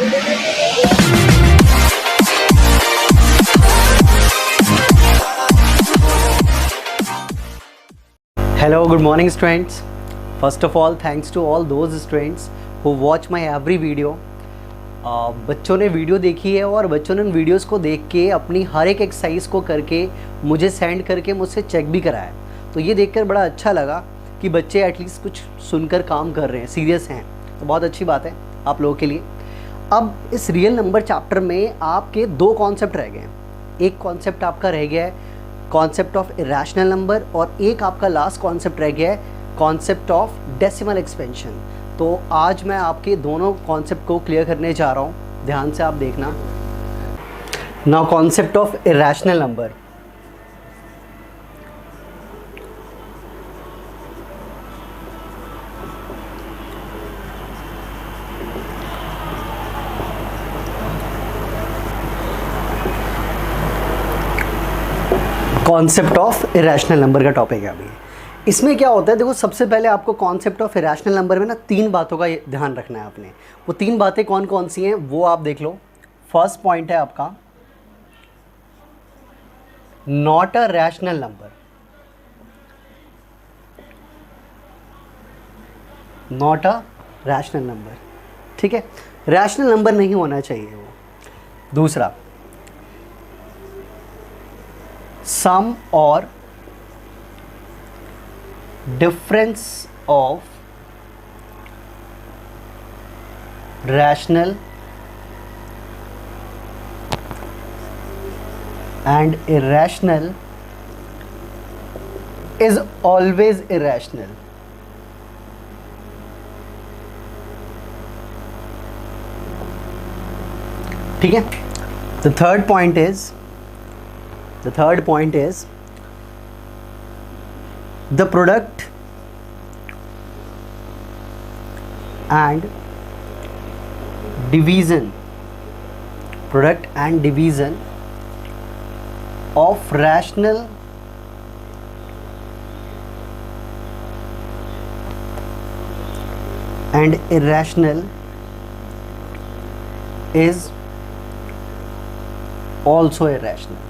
Hello, good morning students. First of all, thanks to all those students who watch my every video. बच्चों ने video देखी है और बच्चों ने उन वीडियोस को देख के अपनी हर एक एक्सरसाइज को करके मुझे सेंड करके मुझसे चेक भी कराया। तो ये देखकर बड़ा अच्छा लगा कि बच्चे एटलीस्ट कुछ सुनकर काम कर रहे हैं, सीरियस हैं, तो बहुत अच्छी बात है आप लोगों के लिए। अब इस रियल नंबर चैप्टर में आपके दो कॉन्सेप्ट रह गए हैं। एक कॉन्सेप्ट आपका रह गया है कॉन्सेप्ट ऑफ इरेशनल नंबर और एक आपका लास्ट कॉन्सेप्ट रह गया है कॉन्सेप्ट ऑफ डेसिमल एक्सपेंशन। तो आज मैं आपके दोनों कॉन्सेप्ट को क्लियर करने जा रहा हूँ, ध्यान से आप देखना। Now concept of irrational number. Concept of irrational number का टॉपिक है अभी। इसमें क्या होता है, देखो सबसे पहले आपको कॉन्सेप्ट ऑफ इरेशनल नंबर में ना तीन बातों का ध्यान रखना है आपने। वो तीन बातें कौन कौन सी हैं वो आप देख लो। फर्स्ट पॉइंट है आपका not a rational number. Not a rational number, ठीक है, रैशनल नंबर नहीं होना चाहिए वो। दूसरा, सम और difference of rational and irrational is always irrational. ठीक है। The third point is the product and division of rational and irrational is also irrational।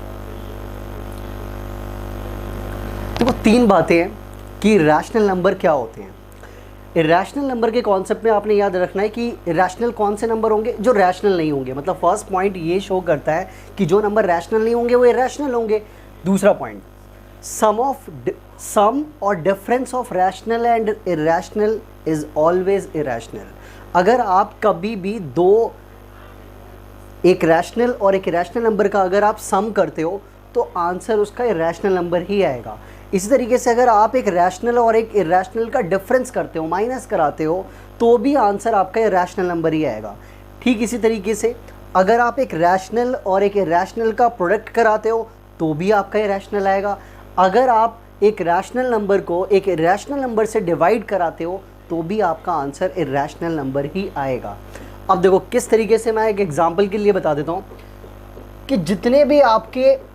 देखो तीन बातें हैं कि रैशनल नंबर क्या होते हैं। इरेशनल नंबर के कॉन्सेप्ट में आपने याद रखना है कि इरेशनल कौन से नंबर होंगे, जो रैशनल नहीं होंगे। मतलब फर्स्ट पॉइंट ये शो करता है कि जो नंबर रैशनल नहीं होंगे वो इरेशनल होंगे। दूसरा पॉइंट, सम और difference of rational and irrational is always irrational. अगर आप कभी भी एक रैशनल और एक इरेशनल नंबर का अगर आप सम करते हो तो आंसर उसका इरेशनल नंबर ही आएगा। इसी तरीके से अगर आप एक रैशनल और एक इरेशनल का डिफरेंस करते हो, माइनस कराते हो, तो भी आंसर आपका इरेशनल नंबर ही आएगा। ठीक इसी तरीके से अगर आप एक रैशनल और एक इरेशनल का प्रोडक्ट कराते हो तो भी आपका इरेशनल आएगा। अगर आप एक रैशनल नंबर को एक इरेशनल नंबर से डिवाइड कराते हो तो भी आपका आंसर इरेशनल नंबर ही आएगा। अब देखो किस तरीके से, मैं एक एग्जाम्पल के लिए बता देता हूँ कि जितने भी आपके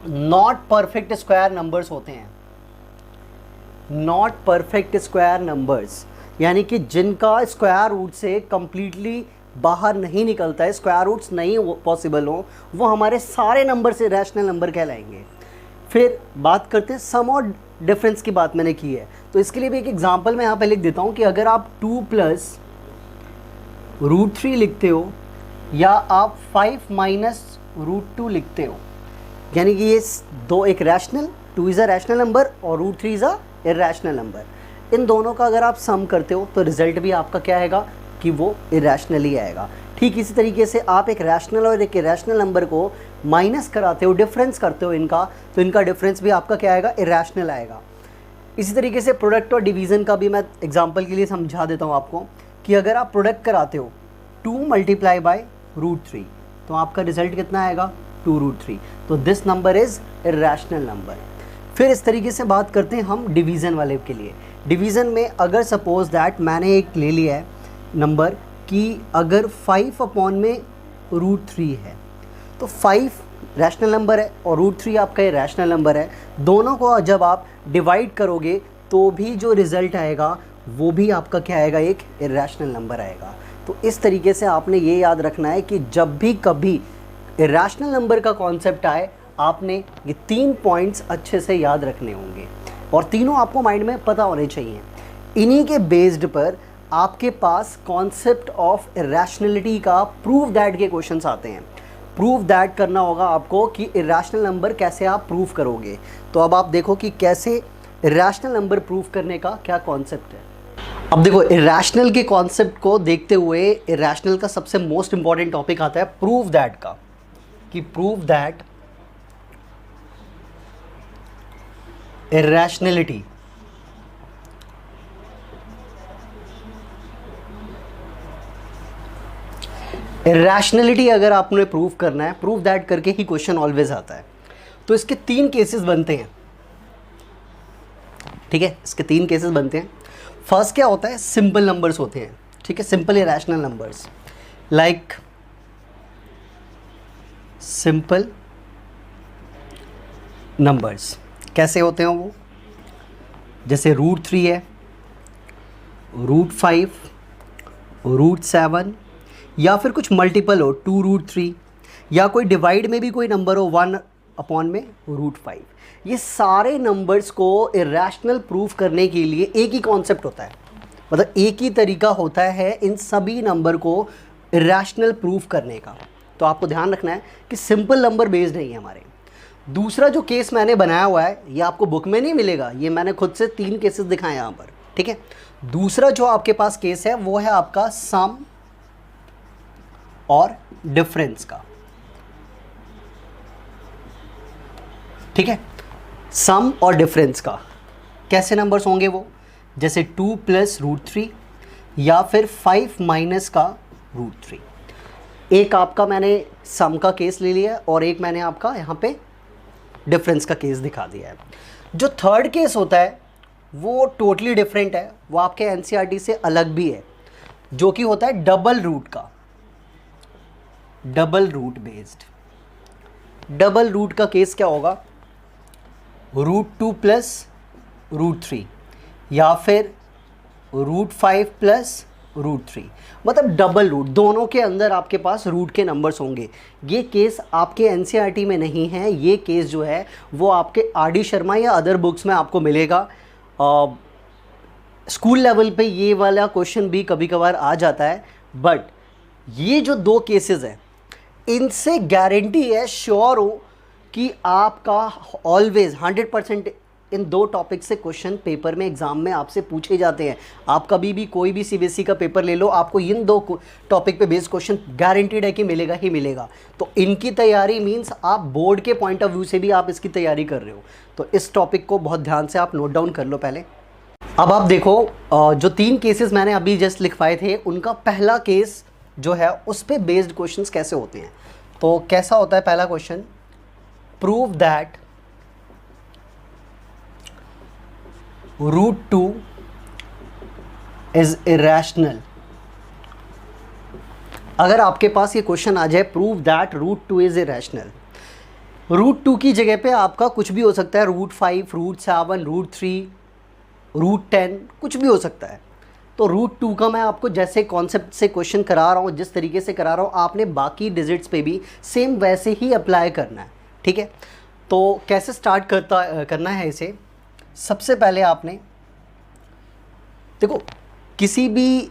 नॉट परफेक्ट स्क्वायर नंबर्स होते हैं, नॉट परफेक्ट स्क्वायर नंबर्स यानी कि जिनका स्क्वायर रूट से कंप्लीटली बाहर नहीं निकलता है, स्क्वायर रूट्स नहीं पॉसिबल हो, वो हमारे सारे नंबर से रैशनल नंबर कहलाएंगे। फिर बात करते हैं सम और डिफरेंस की बात मैंने की है, तो इसके लिए भी एक एग्जांपल मैं यहाँ पे लिख देता हूँ कि अगर आप 2 + √3 लिखते हो या आप 5 - √2 लिखते हो, यानी कि ये दो, एक rational, 2 is a rational number और √3 इज़ अ इरेशनल नंबर, इन दोनों का अगर आप सम करते हो तो रिजल्ट भी आपका क्या आएगा कि वो इरेशनल ही आएगा। ठीक इसी तरीके से आप एक रैशनल और एक इरेशनल नंबर को माइनस कराते हो, डिफरेंस करते हो इनका, तो इनका डिफरेंस भी आपका क्या आएगा, इरेशनल आएगा। इसी तरीके से प्रोडक्ट और डिवीज़न का भी मैं एग्जांपल के लिए समझा देता हूँ आपको कि अगर आप प्रोडक्ट कराते हो 2 × √3 तो आपका रिजल्ट कितना आएगा, 2√3, तो this number is irrational number. फिर इस तरीके से बात करते हैं हम डिवीज़न वाले के लिए। डिवीज़न में अगर सपोज दैट मैंने एक ले लिया है नंबर कि अगर 5/√3 है तो 5 रैशनल नंबर है और √3 आपका इरेशनल नंबर है, दोनों को जब आप डिवाइड करोगे तो भी जो रिज़ल्ट आएगा वो भी आपका क्या आएगा, एक इरेशनल नंबर आएगा। तो इस तरीके से आपने ये याद रखना है कि जब भी कभी इरेशनल नंबर का कॉन्सेप्ट आए, आपने ये 3 पॉइंट्स अच्छे से याद रखने होंगे और तीनों आपको माइंड में पता होने चाहिए। इन्हीं के बेस्ड पर आपके पास कॉन्सेप्ट ऑफ इरेशनलिटी का प्रूव दैट के क्वेश्चंस आते हैं। प्रूव दैट करना होगा आपको कि इरेशनल नंबर कैसे आप प्रूव करोगे। तो अब आप देखो कि कैसे इरेशनल नंबर प्रूव करने का क्या कॉन्सेप्ट है। अब देखो, इरेशनल के कॉन्सेप्ट को देखते हुए इरेशनल का सबसे मोस्ट इंपॉर्टेंट टॉपिक आता है प्रूव दैट का, कि प्रूव दैट इरेशनलिटी इरेशनलिटी अगर आपने प्रूव करना है, प्रूव दैट करके ही क्वेश्चन ऑलवेज आता है। तो इसके 3 केसेस बनते हैं, ठीक है, इसके 3 केसेस बनते हैं। फर्स्ट क्या होता है, सिंपल नंबर्स होते हैं, ठीक है, simple irrational numbers, like simple numbers कैसे होते हैं वो, जैसे √3 है, √5, √7, या फिर कुछ मल्टीपल हो 2√3, या कोई डिवाइड में भी कोई नंबर हो 1/में √5। ये सारे नंबर्स को इरेशनल प्रूफ करने के लिए एक ही कॉन्सेप्ट होता है, मतलब एक ही तरीका होता है इन सभी नंबर को इरेशनल प्रूफ करने का। तो आपको ध्यान रखना है कि सिंपल नंबर बेस्ड नहीं है हमारे। दूसरा जो केस मैंने बनाया हुआ है, ये आपको बुक में नहीं मिलेगा, ये मैंने खुद से 3 केसेस दिखाए यहाँ पर, ठीक है। दूसरा जो आपके पास केस है वो है आपका सम और डिफरेंस का, ठीक है। सम और डिफरेंस का कैसे नंबर्स होंगे वो, जैसे 2 + √3 या फिर 5 - का √3। एक आपका मैंने सम का केस ले लिया और एक मैंने आपका यहाँ पे डिफरेंस का केस दिखा दिया है। जो थर्ड केस होता है वो टोटली डिफरेंट है, वो आपके एनसीईआरटी से अलग भी है, जो कि होता है डबल रूट का, double root based. Double root का केस क्या होगा, √2 + √3 या फिर √5 + √3, मतलब डबल रूट, दोनों के अंदर आपके पास रूट के नंबर्स होंगे। ये केस आपके एनसीईआरटी में नहीं है, ये केस जो है वो आपके आर.डी. शर्मा या अदर बुक्स में आपको मिलेगा। स्कूल लेवल पे ये वाला क्वेश्चन भी कभी कभार आ जाता है, बट ये जो 2 केसेस हैं इनसे गारंटी है, श्योर हो कि आपका ऑलवेज 100% इन 2 टॉपिक से क्वेश्चन पेपर में एग्जाम में आपसे पूछे जाते हैं। आप कभी भी कोई भी सीबीएसई का पेपर ले लो, आपको इन 2 टॉपिक पे बेस्ड क्वेश्चन गारंटीड है कि मिलेगा ही मिलेगा। तो इनकी तैयारी मींस आप बोर्ड के पॉइंट ऑफ व्यू से भी आप इसकी तैयारी कर रहे हो। तो इस टॉपिक को बहुत ध्यान से आप नोट डाउन कर लो पहले। अब आप देखो, जो 3 केसेस मैंने अभी जस्ट लिखवाए थे, उनका पहला केस जो है उस पर बेस्ड क्वेश्चंस कैसे होते हैं। तो कैसा होता है पहला question, prove that √2 is irrational. अगर आपके पास ये क्वेश्चन आ जाए, प्रूव दैट √2 इज इरेशनल, √2 की जगह पे आपका कुछ भी हो सकता है, √5, √7, √3, √10, कुछ भी हो सकता है। तो √2 का मैं आपको जैसे कॉन्सेप्ट से क्वेश्चन करा रहा हूँ, जिस तरीके से करा रहा हूँ, आपने बाकी डिजिट्स पे भी सेम वैसे ही अप्लाई करना है, ठीक है। तो कैसे स्टार्ट करना है इसे, सबसे पहले आपने देखो, किसी भी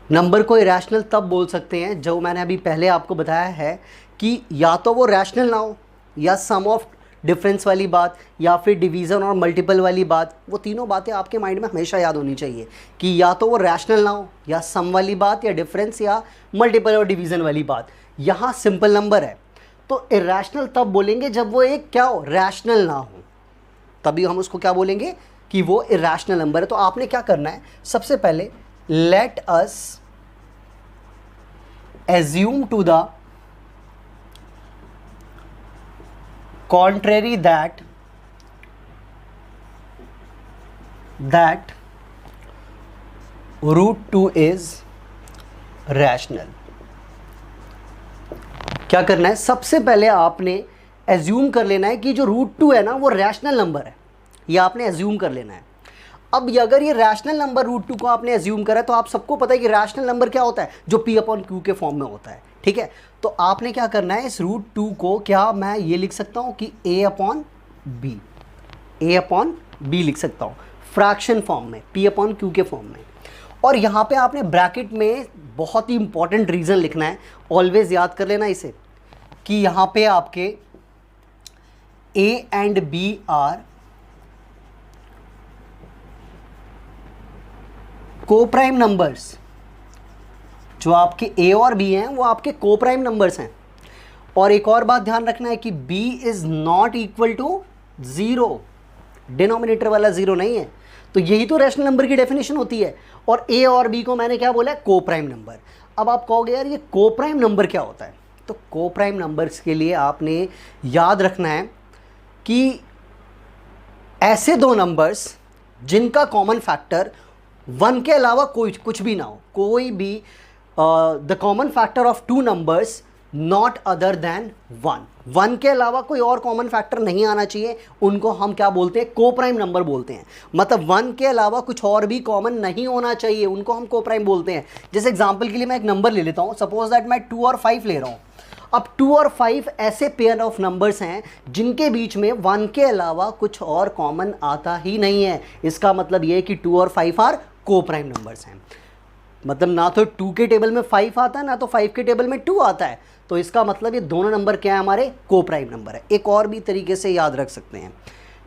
नंबर को इरेशनल तब बोल सकते हैं जो मैंने अभी पहले आपको बताया है कि या तो वो रैशनल ना हो, या सम ऑफ डिफरेंस वाली बात, या फिर डिवीज़न और मल्टीपल वाली बात। वो तीनों बातें आपके माइंड में हमेशा याद होनी चाहिए कि या तो वो रैशनल ना हो, या सम वाली बात, या डिफरेंस, या मल्टीपल और डिवीज़न वाली बात। यहाँ सिंपल नंबर है तो इरेशनल तब बोलेंगे जब वो एक क्या हो, रैशनल ना हो, तभी हम उसको क्या बोलेंगे कि वो इरेशनल नंबर है। तो आपने क्या करना है, सबसे पहले let us assume to the contrary that √2 is rational। क्या करना है, सबसे पहले आपने एज्यूम कर लेना है कि जो √2 है ना वो रैशनल नंबर है, ये आपने एज्यूम कर लेना है। अब अगर ये रैशनल नंबर रूट टू को आपने एज्यूम करा तो आप सबको पता है कि रैशनल नंबर क्या होता है, जो पी अपॉन क्यू के फॉर्म में होता है, ठीक है। तो आपने क्या करना है, इस रूट टू को क्या मैं ये लिख सकता हूँ कि ए अपॉन बी लिख सकता हूँ फ्रैक्शन फॉर्म में, पी अपॉन क्यू के फॉर्म में। और यहाँ पे आपने ब्रैकेट में बहुत ही इंपॉर्टेंट रीज़न लिखना है, ऑलवेज याद कर लेना इसे, कि यहाँ पे आपके a and b are coprime numbers. जो आपके ए और बी हैं वो आपके कोप्राइम नंबर्स हैं। और एक और बात ध्यान रखना है कि b is not equal to 0, denominator वाला 0 नहीं है। तो यही तो रैशनल नंबर की डेफिनेशन होती है। और a और b को मैंने क्या बोला है, कोप्राइम नंबर। अब आप कहोगे यार ये कोप्राइम नंबर क्या होता है, तो कोप्राइम नंबर्स के लिए आपने याद रखना है कि ऐसे दो नंबर्स जिनका कॉमन फैक्टर 1 के अलावा कुछ भी ना हो, कोई भी the common factor of two numbers not other than 1 के अलावा कोई और कॉमन फैक्टर नहीं आना चाहिए, उनको हम क्या बोलते हैं, कोप्राइम नंबर बोलते हैं। मतलब 1 के अलावा कुछ और भी कॉमन नहीं होना चाहिए, उनको हम कोप्राइम बोलते हैं। जैसे एग्जांपल के लिए मैं एक नंबर ले लेता हूँ, सपोज दैट मैं 2 और 5 ले रहा हूँ। अब 2 और 5 ऐसे पेयर ऑफ नंबर्स हैं जिनके बीच में 1 के अलावा कुछ और कॉमन आता ही नहीं है। इसका मतलब ये है कि 2 और 5 आर कोप्राइम नंबर्स हैं। मतलब ना तो 2 के टेबल में 5 आता है, ना तो 5 के टेबल में 2 आता है। तो इसका मतलब ये दोनों नंबर क्या है, हमारे कोप्राइम नंबर है। एक और भी तरीके से याद रख सकते हैं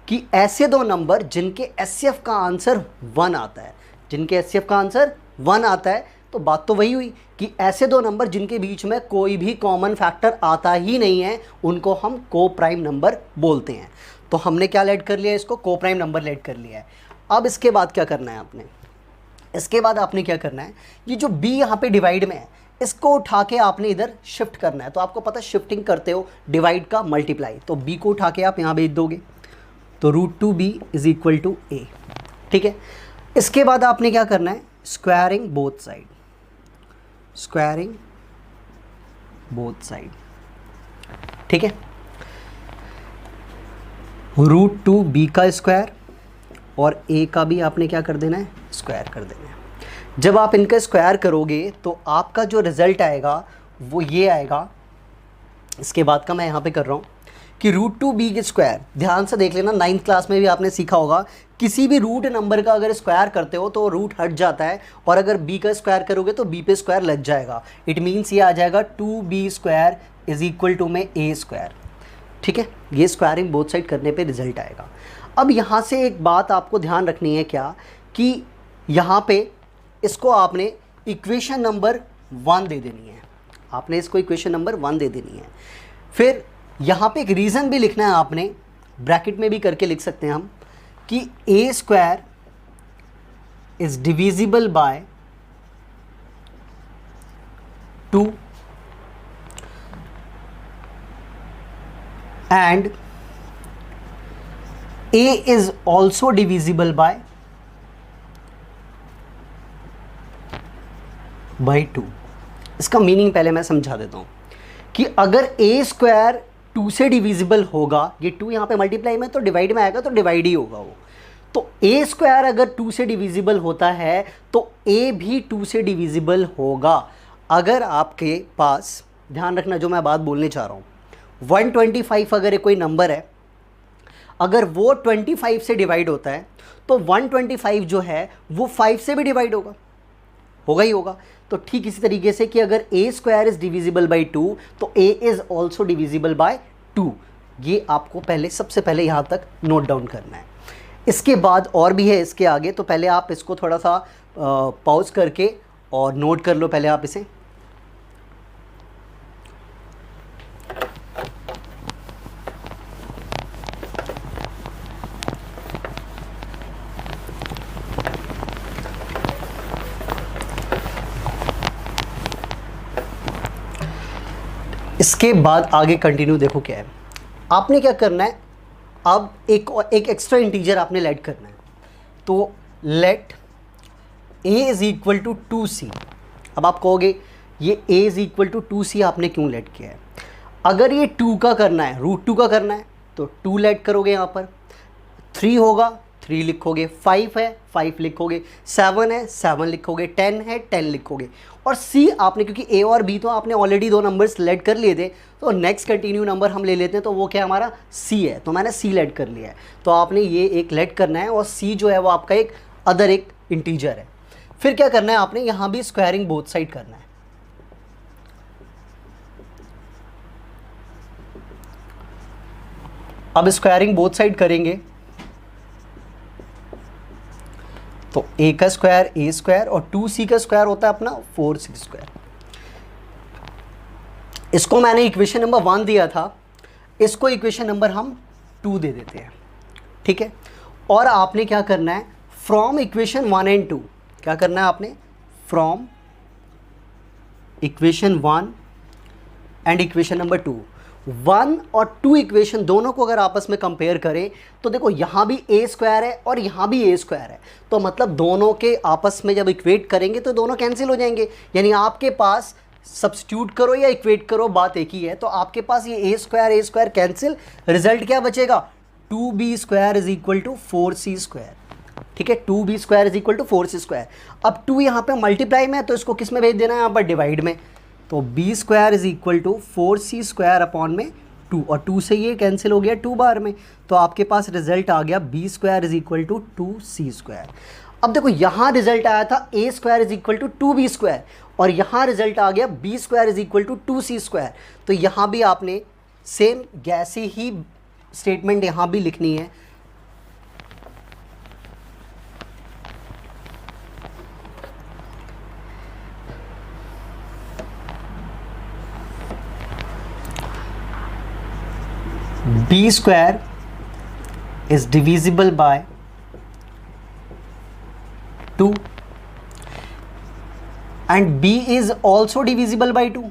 कि ऐसे दो नंबर जिनके एचसीएफ का आंसर 1 आता है, जिनके एचसीएफ का आंसर 1 आता है, तो बात तो वही हुई कि ऐसे दो नंबर जिनके बीच में कोई भी कॉमन फैक्टर आता ही नहीं है, उनको हम कोप्राइम नंबर बोलते हैं। तो हमने क्या लेट कर लिया, इसको कोप्राइम नंबर लेट कर लिया है। अब इसके बाद क्या करना है आपने, इसके बाद आपने क्या करना है, ये जो b यहाँ पे डिवाइड में है इसको उठा के आपने इधर शिफ्ट करना है। तो आपको पता है शिफ्टिंग करते हो डिवाइड का मल्टीप्लाई, तो b को उठा के आप यहाँ भेज दोगे, तो √2b is equal to a, ठीक है। इसके बाद आपने क्या करना है, squaring both side, squaring both side, ठीक है। √2b का स्क्वायर और a का भी आपने क्या कर देना है, स्क्वायर कर देना है। जब आप इनका स्क्वायर करोगे तो आपका जो रिज़ल्ट आएगा वो ये आएगा। इसके बाद का मैं यहाँ पे कर रहा हूँ कि √2b के स्क्वायर, ध्यान से देख लेना, 9th क्लास में भी आपने सीखा होगा, किसी भी रूट नंबर का अगर स्क्वायर करते हो तो रूट हट जाता है, और अगर b का स्क्वायर करोगे तो b पे स्क्वायर लग जाएगा। इट मीन्स ये आ जाएगा 2b square is equal to में a स्क्वायर, ठीक है। ये स्क्वायरिंग बोथ साइड करने पे रिजल्ट आएगा। अब यहाँ से एक बात आपको ध्यान रखनी है क्या, कि यहाँ पे इसको आपने इक्वेशन नंबर 1 दे देनी है, आपने इसको इक्वेशन नंबर 1 दे देनी है। फिर यहाँ पे एक रीज़न भी लिखना है आपने, ब्रैकेट में भी करके लिख सकते हैं हम, कि a square is divisible by 2 and a is also divisible by 2। इसका मीनिंग पहले मैं समझा देता हूँ कि अगर a स्क्वायर 2 से डिविजिबल होगा, ये 2 यहाँ पे मल्टीप्लाई में तो डिवाइड में आएगा, तो डिवाइड ही होगा वो। तो a स्क्वायर अगर 2 से डिविजिबल होता है तो a भी 2 से डिविजिबल होगा। अगर आपके पास, ध्यान रखना जो मैं बात बोलने चाह रहा हूँ, 125 अगर कोई नंबर है, अगर वो 25 से डिवाइड होता है तो 125 जो है वो 5 से भी डिवाइड होगा, होगा ही होगा। तो ठीक इसी तरीके से कि अगर a square is divisible by 2 तो a is also divisible by 2। ये आपको पहले, सबसे पहले यहाँ तक नोट डाउन करना है। इसके बाद और भी है इसके आगे, तो पहले आप इसको थोड़ा सा पॉज करके और नोट कर लो पहले आप इसे। इसके बाद आगे कंटिन्यू देखो क्या है, आपने क्या करना है, अब एक एक्स्ट्रा इंटीजर आपने लेट करना है। तो let a is equal to 2c। अब आप कहोगे ये a is equal to 2c आपने क्यों लेट किया है। अगर ये 2 का करना है, √2 का करना है, तो 2 लेट करोगे यहाँ पर, 3 होगा 3 लिखोगे, 5 है 5 लिखोगे, 7 है 7 लिखोगे, 10 है 10 लिखोगे। और सी आपने, क्योंकि ए और बी तो आपने ऑलरेडी 2 नंबर सेलेक्ट कर लिए थे, तो नेक्स्ट कंटिन्यू नंबर हम ले लेते हैं, तो वो क्या हमारा सी है, तो मैंने सी लेट कर लिया है। तो आपने ये एक लेट करना है और सी जो है वो आपका एक अदर एक इंटीजर है। फिर क्या करना है आपने, यहाँ भी स्क्वायरिंग बोथ साइड करना है। अब स्क्वायरिंग बोथ साइड करेंगे तो a का स्क्वायर a स्क्वायर और 2c का स्क्वायर होता है अपना 4c स्क्वायर। इसको मैंने इक्वेशन नंबर 1 दिया था, इसको इक्वेशन नंबर हम 2 दे देते हैं, ठीक है। और आपने क्या करना है, फ्रॉम इक्वेशन 1 एंड 2 क्या करना है आपने, from equation 1 and equation number 2, 1 और 2 इक्वेशन दोनों को अगर आपस में कंपेयर करें तो देखो यहाँ भी a स्क्वायर है और यहाँ भी a स्क्वायर है, तो मतलब दोनों के आपस में जब इक्वेट करेंगे तो दोनों कैंसिल हो जाएंगे। यानी आपके पास सब्स्टिट्यूट करो या इक्वेट करो बात एक ही है, तो आपके पास ये a स्क्वायर कैंसिल, रिजल्ट क्या बचेगा, 2b square is equal to 4c square, ठीक है। 2b square is equal to 4c square. अब 2 यहाँ पे मल्टीप्लाई में है तो इसको किस में भेज देना है, यहाँ पर डिवाइड में, तो b square is equal to 4c square upon में 2, और 2 से ये कैंसिल हो गया 2 बार में, तो आपके पास रिजल्ट आ गया b square is equal to 2c square. अब देखो यहाँ रिजल्ट आया था a square is equal to 2b square, और यहाँ रिजल्ट आ गया b square is equal to 2c square. तो यहाँ भी आपने सेम जैसी ही स्टेटमेंट यहाँ भी लिखनी है। b square is divisible by 2 and b is also divisible by 2।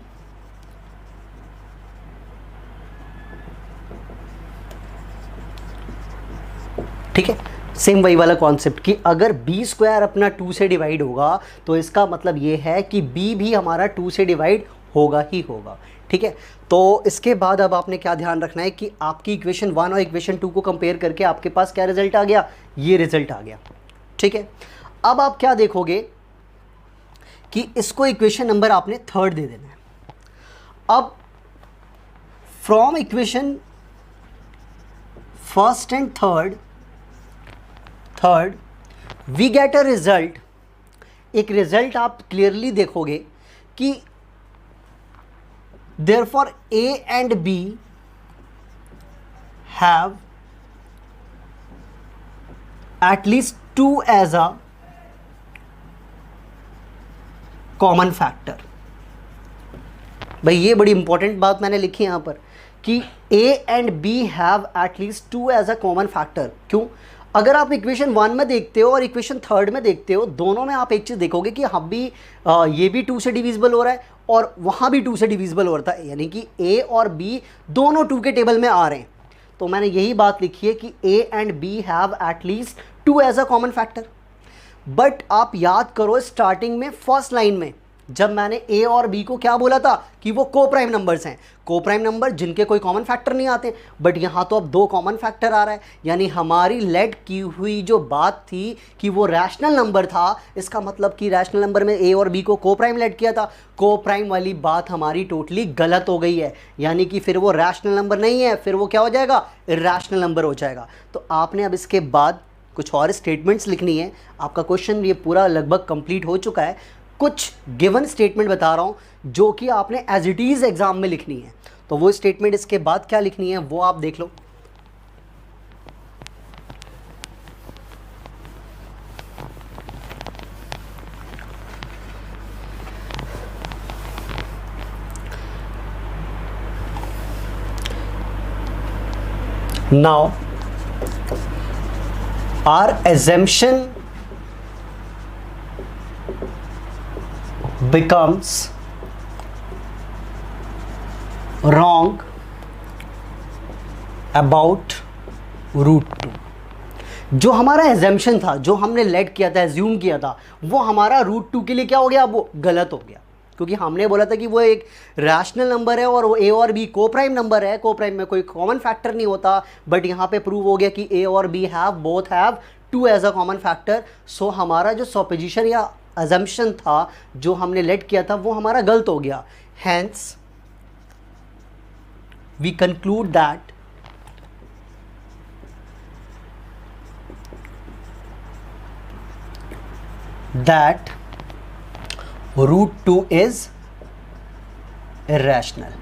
ठीक है, सेम वही वाला कॉन्सेप्ट कि अगर b स्क्वायर अपना 2 से डिवाइड होगा तो इसका मतलब ये है कि b भी हमारा 2 से डिवाइड होगा ही होगा, ठीक है। तो इसके बाद अब आपने क्या ध्यान रखना है कि आपकी इक्वेशन 1 और इक्वेशन 2 को कंपेयर करके आपके पास क्या रिजल्ट आ गया, ये रिजल्ट आ गया, ठीक है। अब आप क्या देखोगे कि इसको इक्वेशन नंबर आपने 3 दे देना है। अब from equation 1st and 3rd we get a result. एक रिजल्ट आप क्लियरली देखोगे कि therefore a and b have at least 2 as a common factor। भाई ये बड़ी इंपॉर्टेंट बात मैंने लिखी यहाँ पर कि a and b have at least 2 as a common factor। क्यों, अगर आप इक्वेशन 1 में देखते हो और इक्वेशन 3rd में देखते हो, दोनों में आप एक चीज़ देखोगे कि हम भी ये भी 2 से डिविजिबल हो रहा है और वहाँ भी 2 से डिविजिबल हो रहा है, यानी कि a और b दोनों 2 के टेबल में आ रहे हैं। तो मैंने यही बात लिखी है कि a and b have at least 2 as a common factor. But आप याद करो स्टार्टिंग में फर्स्ट लाइन में जब मैंने a और b को क्या बोला था कि वो को प्राइम नंबर्स हैं, को प्राइम नंबर जिनके कोई कॉमन फैक्टर नहीं आते, बट यहाँ तो अब 2 कॉमन फैक्टर आ रहा है। यानी हमारी लेट की हुई जो बात थी कि वो रैशनल नंबर था, इसका मतलब कि रैशनल नंबर में a और b को को प्राइम लेट किया था, को प्राइम वाली बात हमारी टोटली गलत हो गई है। यानी कि फिर वो रैशनल नंबर नहीं है, फिर वो क्या हो जाएगा, इरैशनल नंबर हो जाएगा। तो आपने अब इसके बाद कुछ और स्टेटमेंट्स लिखनी है। आपका क्वेश्चन ये पूरा लगभग कंप्लीट हो चुका है। कुछ गिवन स्टेटमेंट बता रहा हूँ जो कि आपने एज इट इज़ एग्जाम में लिखनी है, तो वो स्टेटमेंट इसके बाद क्या लिखनी है वो आप देख लो। Now our assumption becomes wrong about √2। जो हमारा एजम्पशन था, जो हमने लेट किया था, एज्यूम किया था, वो हमारा √2 के लिए क्या हो गया, वो गलत हो गया। क्योंकि हमने बोला था कि वो एक रैशनल नंबर है और वो a और b को प्राइम नंबर है, को प्राइम में कोई कॉमन फैक्टर नहीं होता। बट यहाँ पे प्रूव हो गया कि a और b have both have 2 as a common factor. So हमारा जो सपोजिशन या अजम्पशन था जो हमने लेट किया था वो हमारा गलत हो गया। Hence we conclude that √2 is irrational.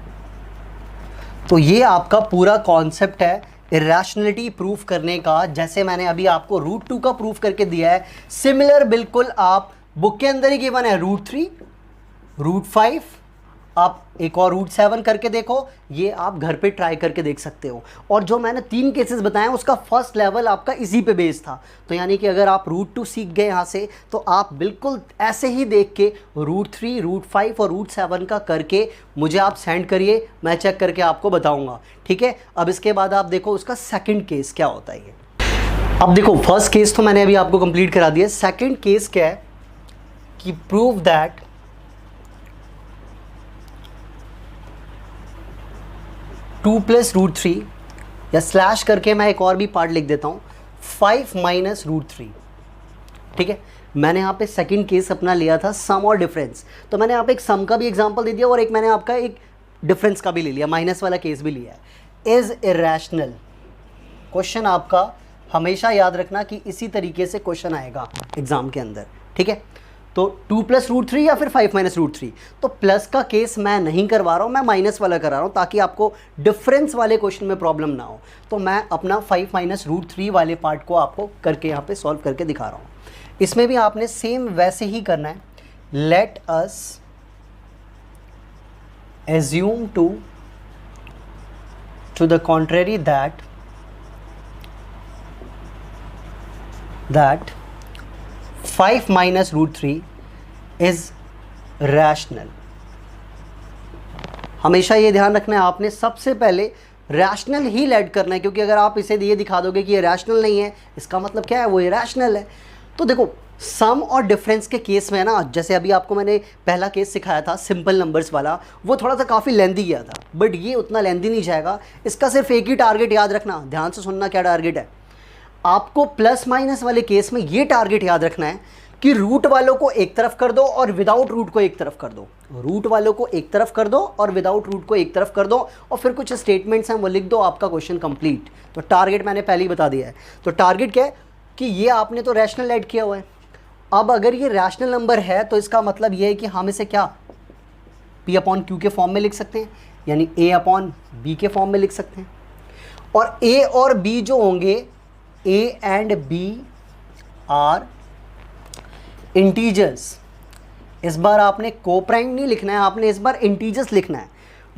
तो ये आपका पूरा कॉन्सेप्ट है इर्रेशनलिटी प्रूफ करने का। जैसे मैंने अभी आपको √2 का प्रूफ करके दिया है, सिमिलर बिल्कुल आप बुक के अंदर ही गिवन है √3, √5, आप एक और √7 करके देखो, ये आप घर पे ट्राई करके देख सकते हो। और जो मैंने 3 केसेस बताए उसका फर्स्ट लेवल आपका इसी पे बेस था। तो यानी कि अगर आप √2 सीख गए यहाँ से तो आप बिल्कुल ऐसे ही देख के √3, √5 और √7 का करके मुझे आप सेंड करिए, मैं चेक करके आपको बताऊँगा। ठीक है, अब इसके बाद आप देखो उसका सेकेंड केस क्या होता है। ये अब देखो फर्स्ट केस तो मैंने अभी आपको कंप्लीट करा दिया। सेकेंड केस क्या है कि प्रूव दैट टू प्लस √3, या स्लैश करके मैं एक और भी पार्ट लिख देता हूँ, 5 माइनस √3। ठीक है, मैंने यहाँ पे सेकंड केस अपना लिया था सम और डिफरेंस। तो मैंने यहाँ पे एक सम का भी एग्जांपल दे दिया और एक मैंने आपका एक डिफरेंस का भी ले लिया, माइनस वाला केस भी लिया है। इज इर्रेशनल क्वेश्चन आपका हमेशा याद रखना कि इसी तरीके से क्वेश्चन आएगा एग्जाम के अंदर। ठीक है, तो 2 प्लस √3 या फिर 5 माइनस √3। तो प्लस का केस मैं नहीं करवा रहा हूँ, मैं माइनस वाला करा रहा हूँ ताकि आपको डिफरेंस वाले क्वेश्चन में प्रॉब्लम ना हो। तो मैं अपना 5 माइनस √3 वाले पार्ट को आपको करके यहाँ पे सॉल्व करके दिखा रहा हूँ। इसमें भी आपने सेम वैसे ही करना है। Let us assume to the contrary that 5 minus √3 is rational. हमेशा ये ध्यान रखना है आपने सबसे पहले रैशनल ही लेट करना है, क्योंकि अगर आप इसे ये दिखा दोगे कि ये रैशनल नहीं है, इसका मतलब क्या है, वो इरैशनल है। तो देखो सम और डिफरेंस के केस में ना, जैसे अभी आपको मैंने पहला केस सिखाया था सिंपल नंबर्स वाला, वो थोड़ा सा काफ़ी लेंदी गया था, बट ये उतना लेंदी नहीं जाएगा। इसका सिर्फ एक ही टारगेट याद रखना, ध्यान से सुनना क्या टारगेट है आपको। प्लस माइनस वाले केस में ये टारगेट याद रखना है कि रूट वालों को एक तरफ कर दो और विदाउट रूट को एक तरफ कर दो। रूट वालों को एक तरफ कर दो और विदाउट रूट को एक तरफ कर दो, और फिर कुछ स्टेटमेंट्स हैं वो लिख दो, आपका क्वेश्चन कंप्लीट। तो टारगेट मैंने पहले ही बता दिया है। तो टारगेट क्या है कि ये आपने तो रैशनल ऐड किया हुआ है। अब अगर ये रैशनल नंबर है तो इसका मतलब ये है कि हम इसे क्या P/Q के फॉर्म में लिख सकते हैं, यानी A/B के फॉर्म में लिख सकते हैं। और A और B जो होंगे, A and B are integers. इस बार आपने कोप्राइम नहीं लिखना है, आपने इस बार इंटीजर्स लिखना है।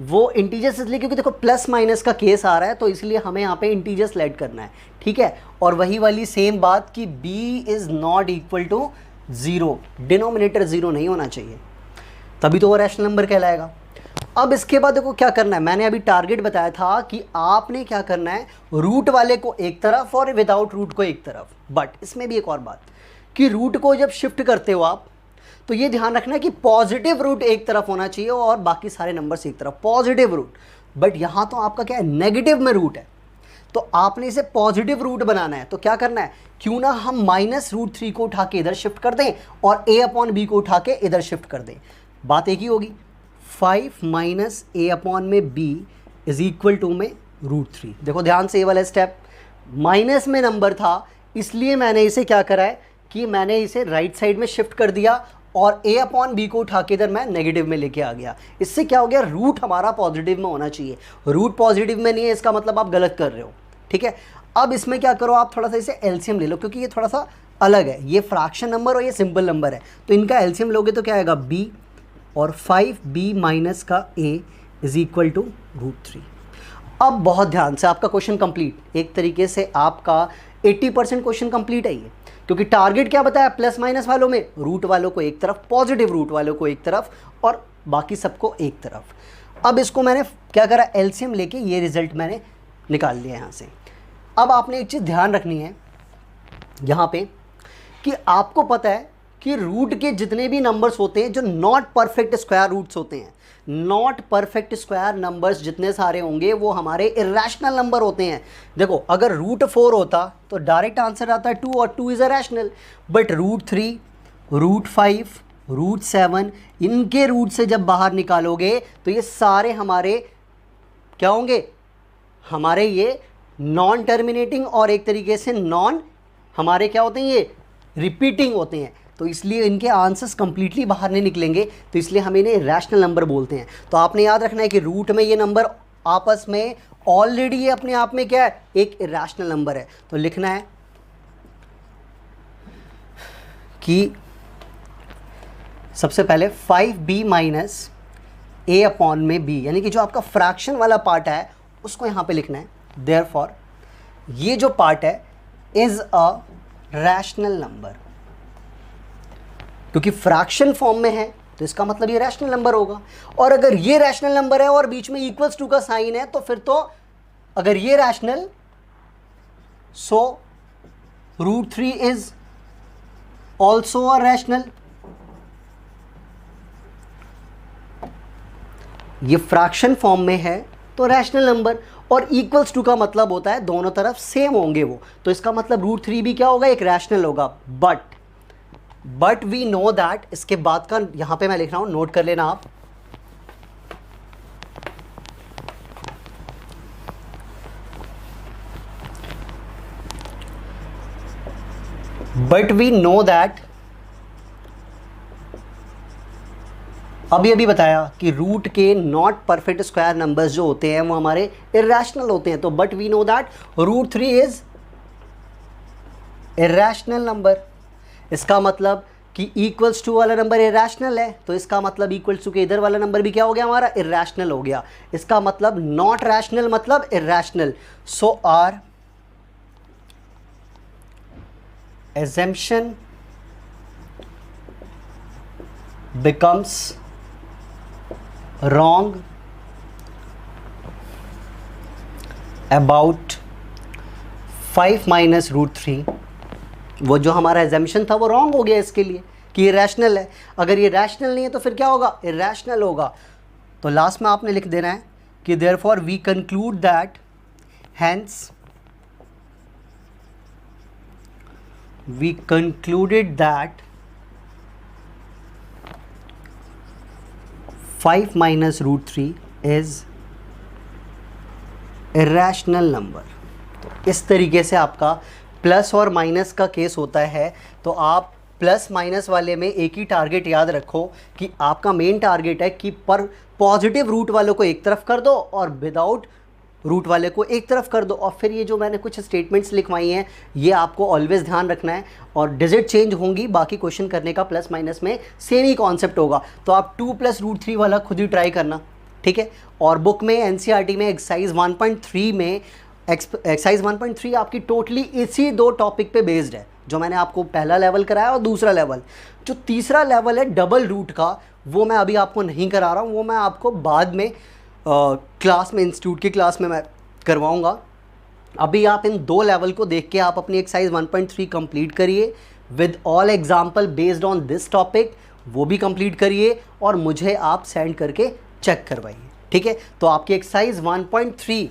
वो इंटीजर्स इसलिए क्योंकि देखो प्लस माइनस का केस आ रहा है, तो इसलिए हमें यहाँ पे इंटीजर्स लेट करना है। ठीक है, और वही वाली सेम बात कि b is not equal to 0, denominator 0 नहीं होना चाहिए, तभी तो वो रैशनल नंबर कहलाएगा। अब इसके बाद देखो क्या करना है, मैंने अभी टारगेट बताया था कि आपने क्या करना है, रूट वाले को एक तरफ और विदाउट रूट को एक तरफ। बट इसमें भी एक और बात कि रूट को जब शिफ्ट करते हो आप, तो ये ध्यान रखना है कि पॉजिटिव रूट एक तरफ होना चाहिए और बाकी सारे नंबर्स एक तरफ, पॉजिटिव रूट। बट यहाँ तो आपका क्या है, नेगेटिव में रूट है, तो आपने इसे पॉजिटिव रूट बनाना है। तो क्या करना है, क्यों ना हम -√3 को उठा के इधर शिफ्ट कर दें और A/B को उठा के इधर शिफ्ट कर दें, बात एक ही होगी। 5 minus A/B is equal to में √3। देखो ध्यान से, ये वाला स्टेप माइनस में नंबर था, इसलिए मैंने इसे क्या करा है कि मैंने इसे राइट साइड में शिफ्ट कर दिया और A/B को उठा के इधर मैं नेगेटिव में लेके आ गया। इससे क्या हो गया, रूट हमारा पॉजिटिव में होना चाहिए। रूट पॉजिटिव में नहीं है, इसका मतलब आप गलत कर रहे हो। ठीक है, अब इसमें क्या करो, आप थोड़ा सा इसे एलसीएम ले लो, क्योंकि ये थोड़ा सा अलग है, ये फ्रैक्शन नंबर और ये सिंपल नंबर है। तो इनका एलसीएम लोगे तो क्या आएगा, b, और 5b माइनस का a इज इक्वल टू √3। अब बहुत ध्यान से, आपका क्वेश्चन कंप्लीट, एक तरीके से आपका 80% क्वेश्चन कंप्लीट है ये, क्योंकि टारगेट क्या बताया, प्लस माइनस वालों में रूट वालों को एक तरफ, पॉजिटिव रूट वालों को एक तरफ और बाकी सबको एक तरफ। अब इसको मैंने क्या करा, एलसीएम लेके ये रिजल्ट मैंने निकाल लिया यहाँ से। अब आपने एक चीज़ ध्यान रखनी है यहाँ पे कि आपको पता है कि रूट के जितने भी नंबर्स होते हैं जो नॉट परफेक्ट स्क्वायर रूट्स होते हैं, नॉट परफेक्ट स्क्वायर नंबर्स जितने सारे होंगे वो हमारे इरेशनल नंबर होते हैं। देखो अगर √4 होता तो डायरेक्ट आंसर आता है 2 और 2 इज़ अ रैशनल, बट √3, √5, √7 इनके रूट से जब बाहर निकालोगे तो ये सारे हमारे क्या होंगे, हमारे ये नॉन टर्मिनेटिंग और एक तरीके से नॉन हमारे क्या होते हैं, ये रिपीटिंग होते हैं। तो इसलिए इनके आंसर्स कंप्लीटली बाहर नहीं निकलेंगे, तो इसलिए हम इन्हें रैशनल नंबर बोलते हैं। तो आपने याद रखना है कि रूट में ये नंबर आपस में ऑलरेडी ये अपने आप में क्या है, एक इरेशनल नंबर है। तो लिखना है कि सबसे पहले 5b माइनस a अपॉन में b, यानी कि जो आपका फ्रैक्शन वाला पार्ट है उसको यहाँ पे लिखना है। देयरफॉर ये जो पार्ट है इज अ रैशनल नंबर, क्योंकि फ्रैक्शन फॉर्म में है तो इसका मतलब ये रैशनल नंबर होगा। और अगर ये रैशनल नंबर है और बीच में इक्वल्स टू का साइन है तो फिर तो अगर ये rational, so √3 is also a rational. ये फ्रैक्शन फॉर्म में है तो रैशनल नंबर, और इक्वल्स टू का मतलब होता है दोनों तरफ सेम होंगे वो, तो इसका मतलब √3 भी क्या होगा, एक रैशनल होगा। बट वी नो दैट, इसके बाद का यहां पे मैं लिख रहा हूं, नोट कर लेना आप। बट वी नो दैट, अभी बताया कि रूट के नॉट परफेक्ट स्क्वायर नंबर्स जो होते हैं वो हमारे इरेशनल होते हैं। तो but we know that √3 is irrational number. इसका मतलब कि इक्वल्स टू वाला नंबर इरेशनल है, तो इसका मतलब इक्वल्स टू के इधर वाला नंबर भी क्या हो गया, हमारा इरेशनल हो गया। इसका मतलब नॉट रैशनल मतलब irrational. So our assumption becomes wrong about 5 minus √3। वो जो हमारा एजम्पशन था वो रॉन्ग हो गया इसके लिए कि ये रैशनल है। अगर ये रैशनल नहीं है तो फिर क्या होगा, इरेशनल होगा। तो लास्ट में आपने लिख देना है कि therefore we conclude that, hence we concluded that 5 minus √3 is irrational number। तो इस तरीके से आपका प्लस और माइनस का केस होता है। तो आप प्लस माइनस वाले में एक ही टारगेट याद रखो कि आपका मेन टारगेट है कि पर पॉजिटिव रूट वालों को एक तरफ कर दो और विदाउट रूट वाले को एक तरफ कर दो। और फिर ये जो मैंने कुछ स्टेटमेंट्स लिखवाई हैं ये आपको ऑलवेज ध्यान रखना है, और डिजिट चेंज होंगी, बाकी क्वेश्चन करने का प्लस माइनस में सेम ही कॉन्सेप्ट होगा। तो आप 2 + √3 वाला खुद ही ट्राई करना, ठीक है। और बुक में एनसीईआरटी में एक्सरसाइज 1.3 में एक्सरसाइज 1.3 आपकी टोटली इसी 2 टॉपिक पे बेस्ड है, जो मैंने आपको पहला लेवल कराया और दूसरा लेवल। जो तीसरा लेवल है डबल रूट का, वो मैं अभी आपको नहीं करा रहा हूँ, वो मैं आपको बाद में क्लास में, इंस्टीट्यूट की क्लास में मैं करवाऊंगा। अभी आप इन 2 लेवल को देख के आप अपनी एक्सरसाइज 1.3 कंप्लीट करिए with all example based on this topic, वो भी कंप्लीट करिए और मुझे आप सेंड करके चेक करवाइए, ठीक है। तो आपकी एक्सरसाइज 1.3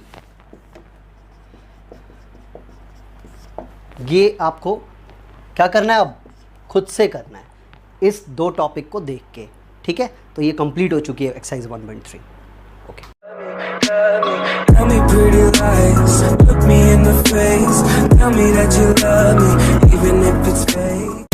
ये आपको क्या करना है, अब खुद से करना है इस 2 टॉपिक को देख के, ठीक है। तो ये कंप्लीट हो चुकी है exercise 1.3। Tell me pretty lies, look me in the face, tell me that you love me, even if it's fake.